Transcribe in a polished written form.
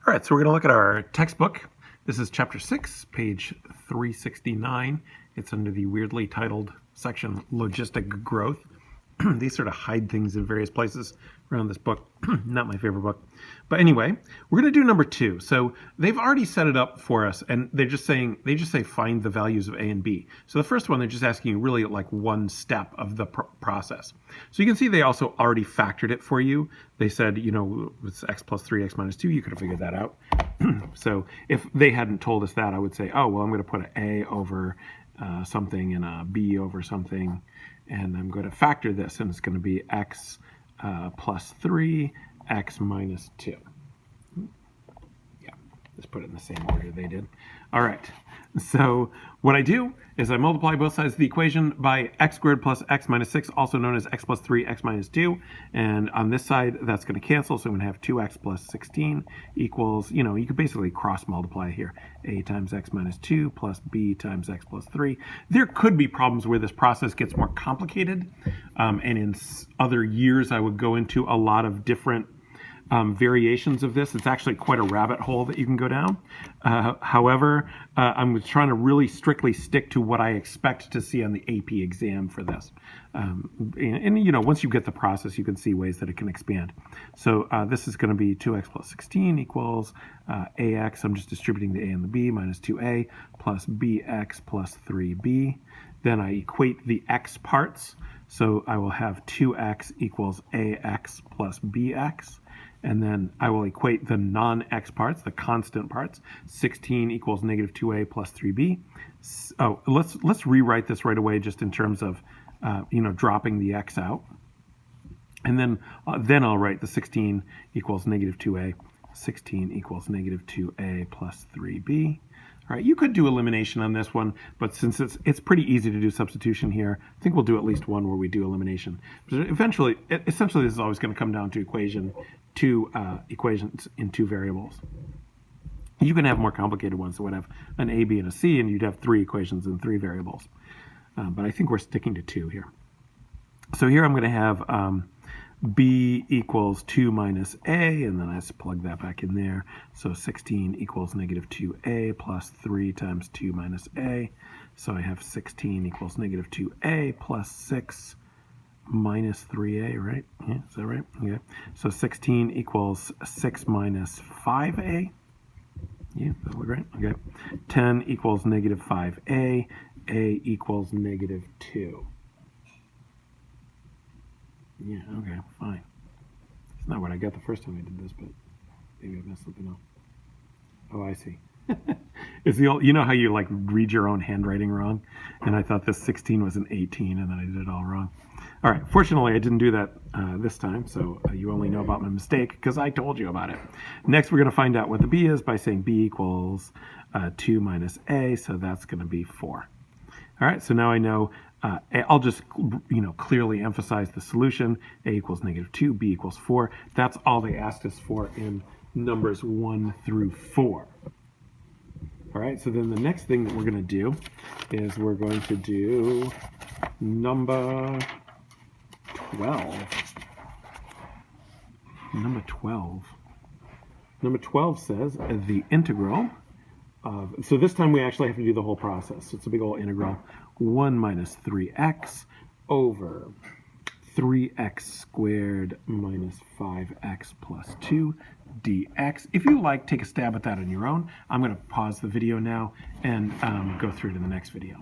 All right, so we're going to look at our textbook. This is chapter 6, page 369. It's under the weirdly titled section, Logistic Growth. These sort of hide things in various places around this book. Not my favorite book. But anyway, we're going to do number 2. So they've already set it up for us, and they just say find the values of A and B. So the first one, they're just asking you really like one step of the process. So you can see they also already factored it for you. They said, you know, it's x plus 3, x minus 2. You could have figured that out. So if they hadn't told us that, I would say, oh, well, I'm going to put an A over something and a B over something, and I'm going to factor this, and it's going to be x plus 3, x minus 2. Yeah, just put it in the same order they did. All right, so what I do is I multiply both sides of the equation by x squared plus x minus 6, also known as x plus 3, x minus 2. And on this side, that's going to cancel, so I'm going to have 2x plus 16 equals, you know, you could basically cross multiply here. A times x minus 2 plus b times x plus 3. There could be problems where this process gets more complicated. And in other years, I would go into a lot of different variations of this. It's actually quite a rabbit hole that you can go down. However, I'm trying to really strictly stick to what I expect to see on the AP exam for this. And you know, once you get the process, you can see ways that it can expand. So this is going to be 2x plus 16 equals ax. I'm just distributing the a and the b minus 2a plus bx plus 3b. Then I equate the x parts. So I will have 2x equals ax plus bx. And then I will equate the non-x parts, the constant parts. 16 equals negative 2a plus 3b. Oh, let's rewrite this right away just in terms of, you know, dropping the x out. And then I'll write the 16 equals negative 2a. 16 equals negative 2a plus 3b. All right, you could do elimination on this one, but since it's pretty easy to do substitution here, I think we'll do at least one where we do elimination. But essentially, this is always going to come down to equations in two variables. You can have more complicated ones that would have an a, b, and a c, and you'd have 3 equations in 3 variables. But I think we're sticking to 2 here. So here I'm going to have b equals 2 minus a, and then I just plug that back in there. So 16 equals negative 2a plus 3 times 2 minus a. So I have 16 equals negative 2a plus 6 minus 3a, right? Yeah, is that right? Okay. So 16 equals 6 minus 5a. Yeah, that look right? Okay. 10 equals negative 5a. A equals negative 2. Yeah, okay, fine. It's not what I got the first time I did this, but maybe I messed something up. Oh, I see. It's the old, you know how you like read your own handwriting wrong? And I thought this 16 was an 18, and then I did it all wrong. All right, fortunately, I didn't do that this time, so you only know about my mistake because I told you about it. Next, we're going to find out what the b is by saying b equals 2 minus a, so that's going to be 4. All right, so now I know, I'll just, you know, clearly emphasize the solution. A equals negative 2, b equals 4. That's all they asked us for in numbers 1 through 4. All right, so then the next thing that we're going to do is we're going to do number 12. Number 12. Number 12 says the integral of, so this time we actually have to do the whole process. So it's a big old integral. 1 minus 3x over 3x squared minus 5x plus 2 dx. If you like, take a stab at that on your own. I'm going to pause the video now and go through to the next video.